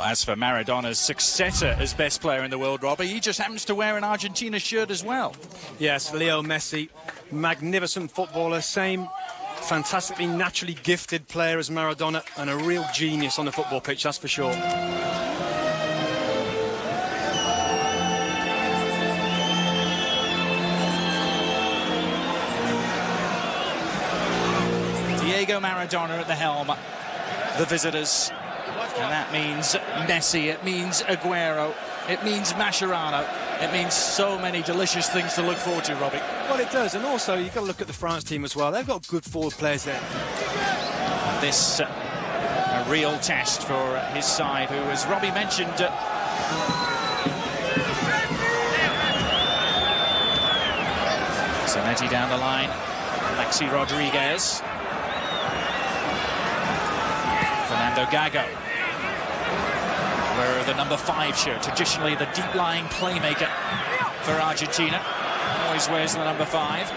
as for Maradona's successor as best player in the world, Robbie, he just happens to wear an Argentina shirt as well. Yes, Leo Messi, magnificent footballer, same fantastically naturally gifted player as Maradona, and a real genius on the football pitch, that's for sure. Diego Maradona at the helm, the visitors. And that means Messi, it means Aguero, it means Mascherano, it means so many delicious things to look forward to, Robbie. Well, it does, and also you've got to look at the France team as well. They've got good forward players there. This a real test for his side, who, as Robbie mentioned, Zanetti down the line, Maxi Rodriguez, Fernando Gago, wearer of the number 5 shirt, traditionally the deep-lying playmaker for Argentina. Always wears the number 5.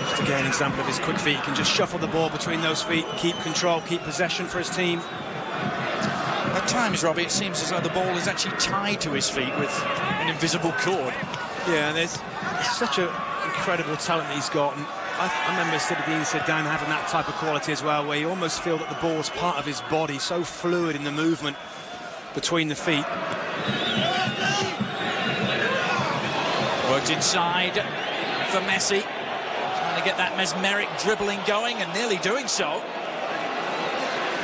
Just again, an example of his quick feet. He can just shuffle the ball between those feet, keep control, keep possession for his team. At times, Robbie, it seems as though the ball is actually tied to his feet with an invisible cord. Yeah, and there's such an incredible talent that he's got. And I remember Zinedine Zidane having that type of quality as well, where you almost feel that the ball's part of his body, so fluid in the movement between the feet. Worked inside for Messi, trying to get that mesmeric dribbling going, and nearly doing so.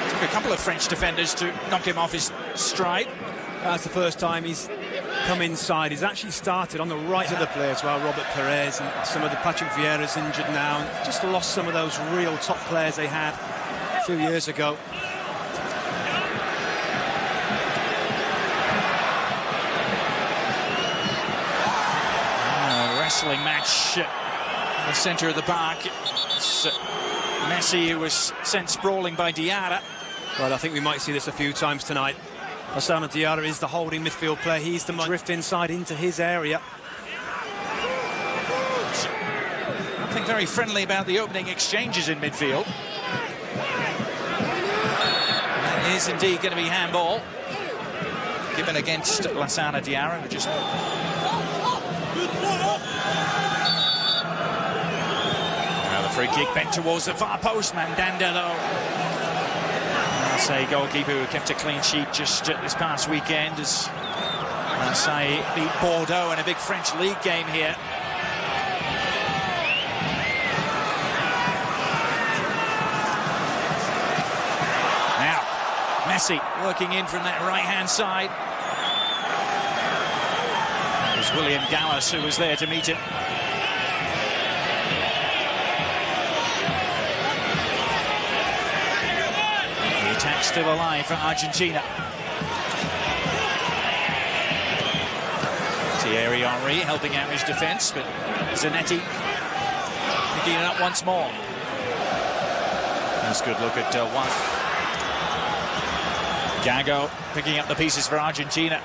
Took a couple of French defenders to knock him off his stride. That's the first time he's come inside. He's actually started on the right of the play as well. Robert Perez and some of the Patrick Vieira's injured now, and just lost some of those real top players they had a few years ago. Wrestling match in the centre of the park. It's Messi, who was sent sprawling by Diarra. Well, I think we might see this a few times tonight. Osama Diarra is the holding midfield player. He's the drift inside into his area. Nothing very friendly about the opening exchanges in midfield. That is indeed going to be handball given against Lassana Diarra, who just... Now the free kick bent towards the far post. Mandanda, though. Marseille goalkeeper who kept a clean sheet just this past weekend as Marseille beat Bordeaux in a big French league game here. Now, Messi working in from that right-hand side. It was William Gallas who was there to meet him. Attack still alive for Argentina. Thierry Henry helping out his defence, but Zanetti picking it up once more. Nice good look at one. Gago picking up the pieces for Argentina.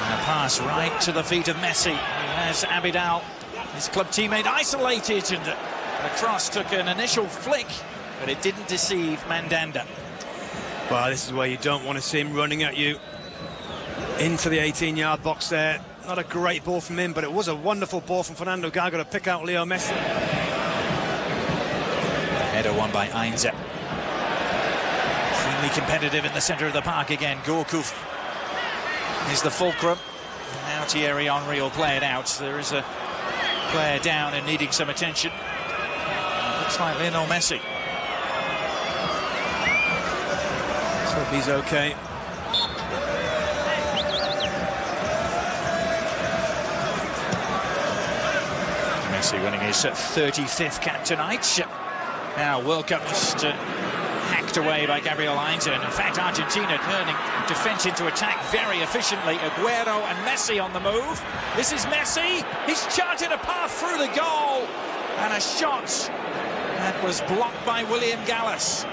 And a pass right to the feet of Messi. He has Abidal, his club teammate, isolated, and the cross took an initial flick, but it didn't deceive Mandanda. Well, this is where you don't want to see him running at you into the 18-yard box there. Not a great ball from him, but it was a wonderful ball from Fernando Gago to pick out Leo Messi. Header won by Ainza. Extremely competitive in the centre of the park again. Gourcuff is the fulcrum. Now Thierry Henry will play it out. There is a player down and needing some attention. Looks like Lionel Messi. Let's hope he's okay. Messi winning his 35th cap tonight. Now World Cup just hacked away by Gabriel Ainza. In fact, Argentina turning defence into attack very efficiently. Aguero and Messi on the move. This is Messi. He's charted a path through the goal. And a shot that was blocked by William Gallas.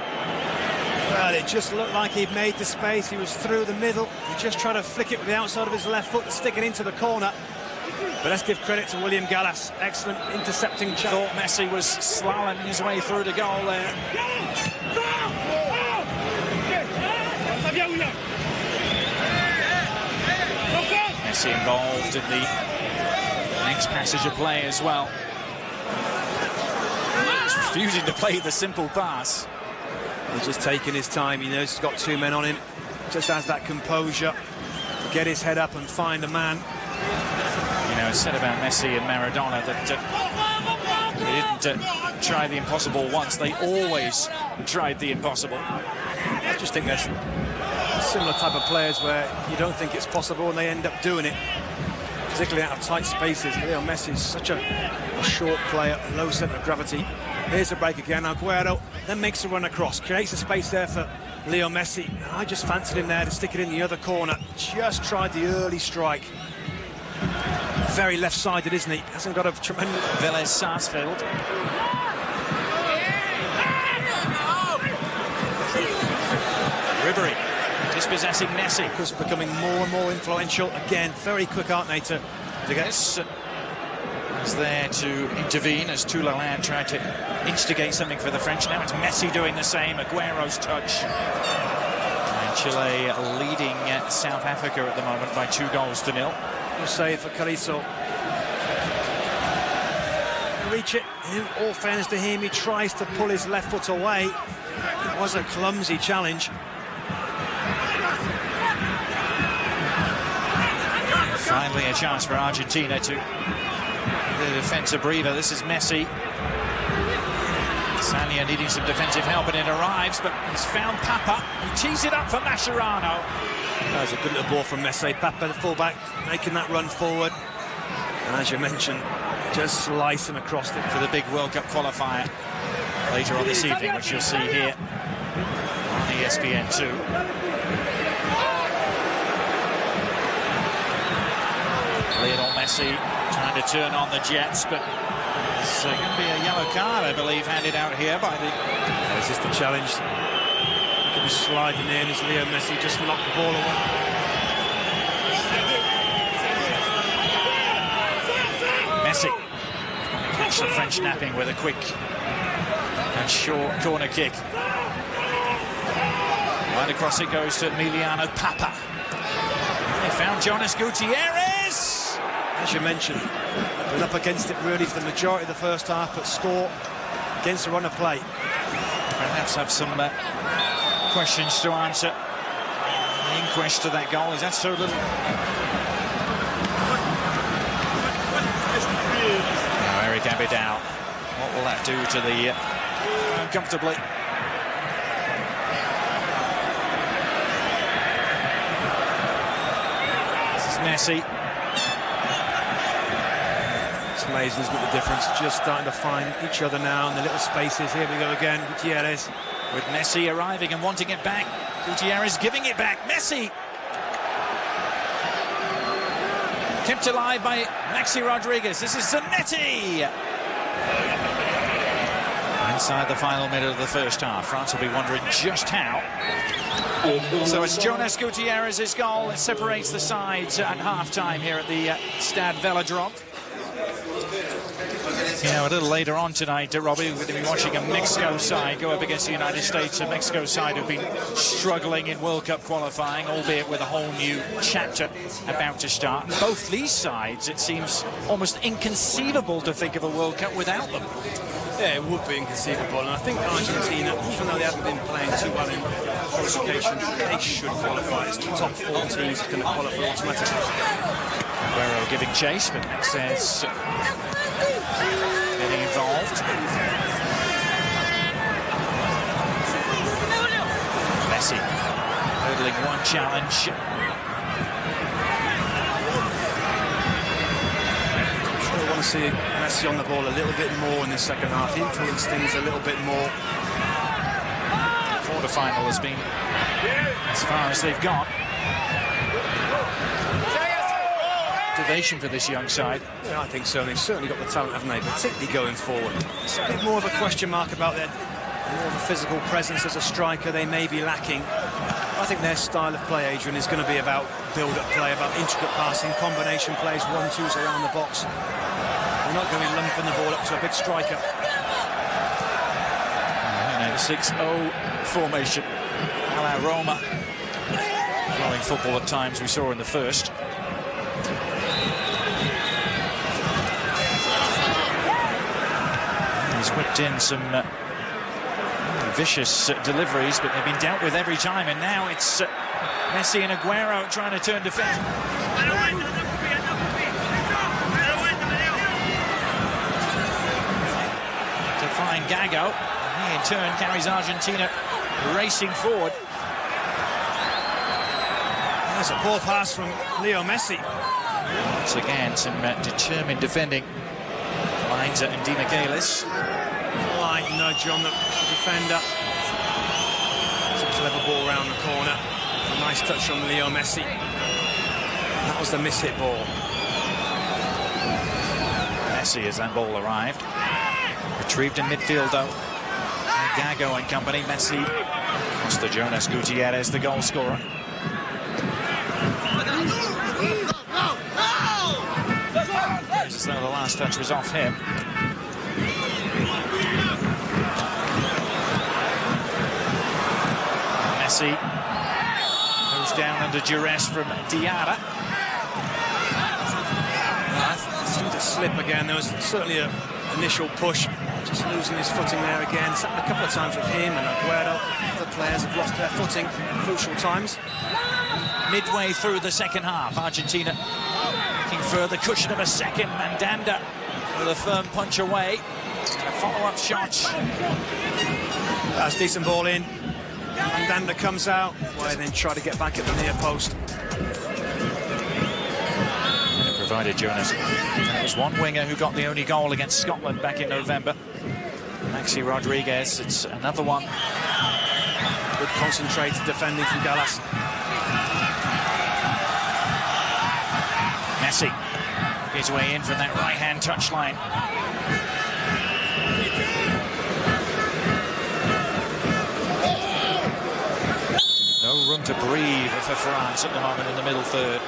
Well, it just looked like he'd made the space. He was through the middle. He just tried to flick it with the outside of his left foot to stick it into the corner. But let's give credit to William Gallas. Excellent intercepting chance. Thought Messi was slaloming his way through the goal there. Messi involved in the next passage of play as well. He's refusing to play the simple pass. He's just taking his time. He knows he's got two men on him. Just has that composure to get his head up and find a man. You know, it's said about Messi and Maradona that they didn't try the impossible once. They always tried the impossible. I just think there's similar type of players where you don't think it's possible and they end up doing it, particularly out of tight spaces. Leo Messi is such a short player, low centre of gravity. Here's a break again. Aguero then makes a run across, creates a space there for Leo Messi. I just fancied him there to stick it in the other corner. Just tried the early strike. Very left-sided, isn't he? Hasn't got a tremendous... Vélez Sarsfield. Ribery dispossessing Messi. Because becoming more and more influential. Again, very quick, aren't they, to get... Yes, was there to intervene as Toulalan tried to instigate something for the French. Now it's Messi doing the same. Aguero's touch. And Chile leading South Africa at the moment by 2-0. We'll save for Carrizo. Reach it. In all fairness to him, he tries to pull his left foot away. It was a clumsy challenge. Finally a chance for Argentina to the defensive breather. This is Messi. Sanya needing some defensive help, and it arrives, but he's found Papa. He tees it up for Mascherano. That was a good little ball from Messi. Papa, the fullback, making that run forward. And as you mentioned, just slicing across it for the big World Cup qualifier later on this evening, which you'll see here on ESPN2. Lionel Messi trying to turn on the Jets, but it's going to be a yellow card, I believe, handed out here by the... Is this the challenge? He could be sliding in as Leo Messi just knocked the ball away. Messi catch the French napping with a quick and short corner kick. Right across it goes to Emiliano Papa. They found Jonas Gutierrez. As you mentioned, been up against it really for the majority of the first half, but score against the run of play. Perhaps have some questions to answer. The inquest to that goal, is that so little? Now Eric Abidal, what will that do to the uncomfortably? This is Messi. It's amazing, isn't it, the difference? Just starting to find each other now in the little spaces. Here we go again, Gutierrez. With Messi arriving and wanting it back. Gutierrez giving it back. Messi! Kept alive by Maxi Rodriguez. This is Zanetti! Inside the final minute of the first half. France will be wondering just how. So it's Jonas Gutierrez's goal that separates the sides at half-time here at the Stade Velodrome. You know, a little later on tonight, Robbie, we're going to be watching a Mexico side go up against the United States. A Mexico side who've been struggling in World Cup qualifying, albeit with a whole new chapter about to start. Both these sides, it seems almost inconceivable to think of a World Cup without them. Yeah, it would be inconceivable, and I think Argentina, even though they haven't been playing too well in qualification, they should qualify. It's the top 4 teams going to qualify automatically. Aguero giving chase, but next there's getting involved. Messi hurdling one challenge. I want to see Messi on the ball a little bit more in the second half, influence things a little bit more. The quarter-final has been as far as they've got. Motivation for this young side. Yeah, I think so. They've certainly got the talent, haven't they? Particularly going forward. It's a bit more of a question mark about their more of a physical presence as a striker they may be lacking. I think their style of play, Adrian, is going to be about build-up play, about intricate passing, combination plays, 1-2s around the box. They're not going to be lumping the ball up to a big striker. And a 6-0 formation. A la Roma. Flowing football at times we saw in the first. He's whipped in some vicious deliveries, but they've been dealt with every time, and now it's Messi and Aguero trying to turn defense. To find Gago, he in turn carries Argentina racing forward. There's a ball pass from Leo Messi. Once again, some determined defending. Lines and Di Michelis. Light nudge on the defender. It's a clever ball round the corner. A nice touch from Leo Messi. That was the miss-hit ball. Messi as that ball arrived. Retrieved in midfield though. Gago and company. Messi. It's the Jonas Gutierrez, the goal scorer. As though the last touch was off him. Messi goes down under duress from Diarra. Seemed to slip again. There was certainly an initial push. Just losing his footing there again. It's happened a couple of times with him and Aguero. Other players have lost their footing at crucial times. Midway through the second half, Argentina looking for the cushion of a second. Mandanda with a firm punch away. And a follow-up shot. That's a decent ball in. Mandanda comes out. Well, then try to get back at the near post. And provided Jonas. That was one winger who got the only goal against Scotland back in November. Maxi Rodriguez, it's another one. Good concentrated defending from Gallas. Messi his way in from that right-hand touchline. No room to breathe for France at the moment in the middle third.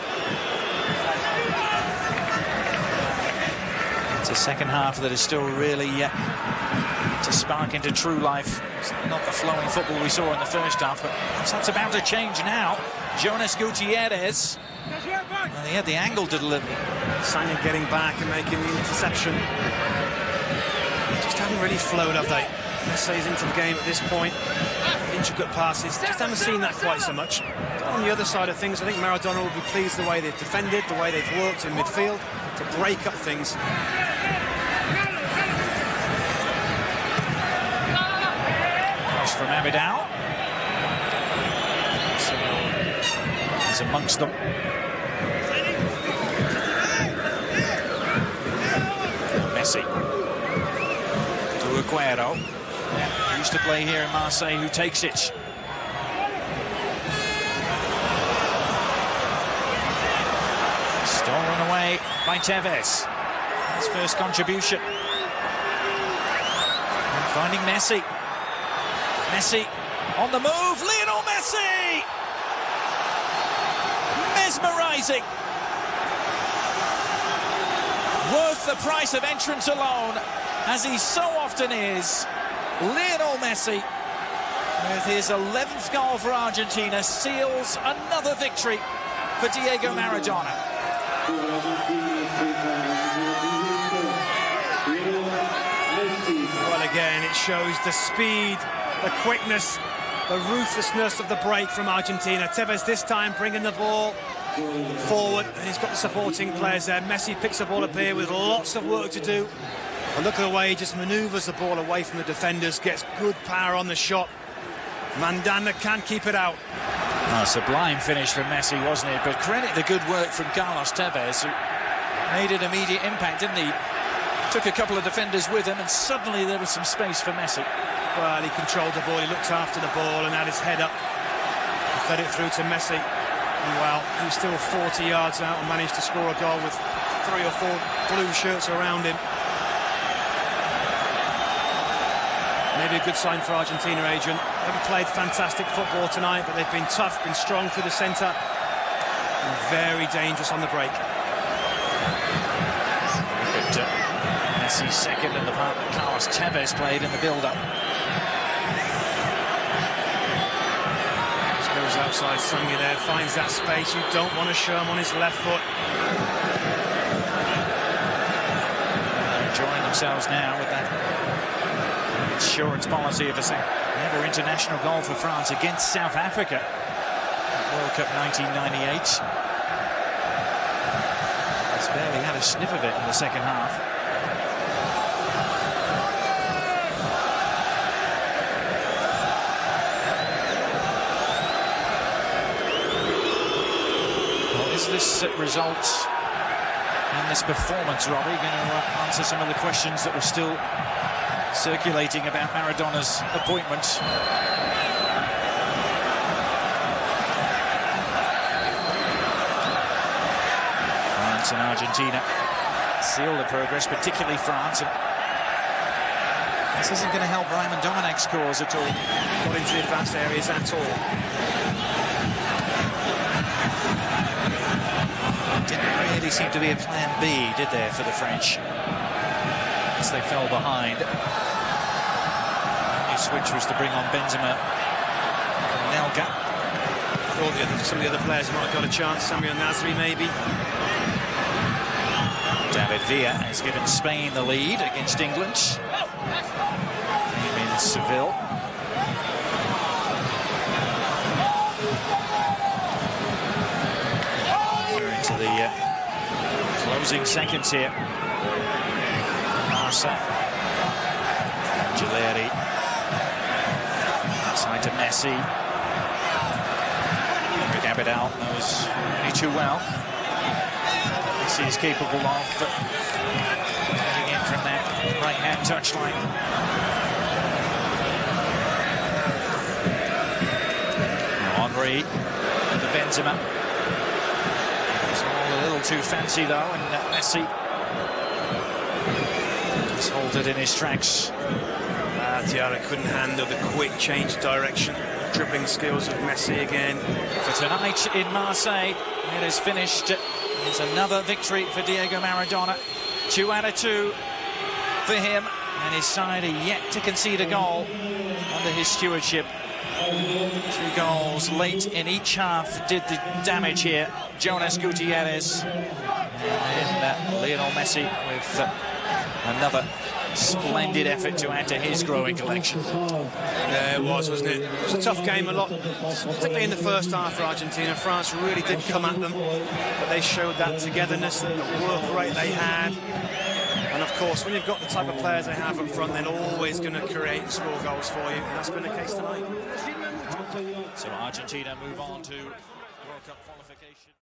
It's a second half that is still really yet to spark into true life. It's not the flowing football we saw in the first half, but perhaps that's about to change now. Jonas Gutierrez. Well, he had the angle to deliver. Sanya getting back and making the interception. Just haven't really flowed, have they? Messi's into the game at this point. Intricate passes. Just haven't seen that quite so much. On the other side of things, I think Maradona will be pleased the way they've defended, the way they've worked in midfield to break up things. Cross from Abidal. So he's amongst them. Messi to Aguero. Yeah, used to play here in Marseille, who takes it. Stolen away by Tevez. His first contribution. And finding Messi. Messi on the move. Lionel Messi! Mesmerizing. Worth the price of entrance alone, as he so often is. Lionel Messi, with his 11th goal for Argentina, seals another victory for Diego Maradona. Well, again, it shows the speed, the quickness, the ruthlessness of the break from Argentina. Tevez this time bringing the ball forward, and he's got the supporting players there. Messi picks the ball up here with lots of work to do. And look at the way he just manoeuvres the ball away from the defenders, gets good power on the shot. Mandanda can't keep it out. Oh, sublime finish from Messi, wasn't it? But credit the good work from Carlos Tevez, who made an immediate impact, didn't he? Took a couple of defenders with him, and suddenly there was some space for Messi. Well, he controlled the ball, he looked after the ball and had his head up. He fed it through to Messi. And well, he was still 40 yards out and managed to score a goal with 3 or 4 blue shirts around him. Maybe a good sign for Argentina, Adrian. They've played fantastic football tonight, but they've been tough, been strong through the centre, and very dangerous on the break. Look at Messi's second and the part that Carlos Tevez played in the build-up. Just goes that outside Sangha there, finds that space. You don't want to show him on his left foot. They're enjoying themselves now with that insurance policy of a never international goal for France against South Africa at World Cup 1998. It's barely had a sniff of it in the second half. Is this result and this performance, Robbie, going to answer some of the questions that were still circulating about Maradona's appointment? France and Argentina seal the progress, particularly France. And this isn't going to help Raheem and Domenech's cause at all. Not into the advanced areas at all. Didn't really seem to be a plan B, did there, for the French? As they fell behind. The only switch was to bring on Benzema. Nelga. Thought some of the other players might have got a chance. Samuel Nasri, maybe. David Villa has given Spain the lead against England. Game in Seville. To the closing seconds here. Marsa. Gileri. Outside to Messi. Henry Abidal knows only too well. Messi is capable of getting in from that right-hand touchline. Henry to Benzema. A little too fancy though, and Messi is halted in his tracks. Tiara couldn't handle the quick change of direction, dribbling skills of Messi again. For tonight in Marseille, it is finished. It's another victory for Diego Maradona. 2 out of 2 for him, and his side are yet to concede a goal under his stewardship. 2 goals late in each half did the damage here. Jonas Gutierrez and Lionel Messi with another splendid effort to add to his growing collection. Yeah, it was, wasn't it? It was a tough game, particularly in the first half for Argentina. France really did come at them, but they showed that togetherness, the work rate they had. And of course, when you've got the type of players they have up front, they're always going to create and score goals for you, and that's been the case tonight. So Argentina move on to World Cup qualification.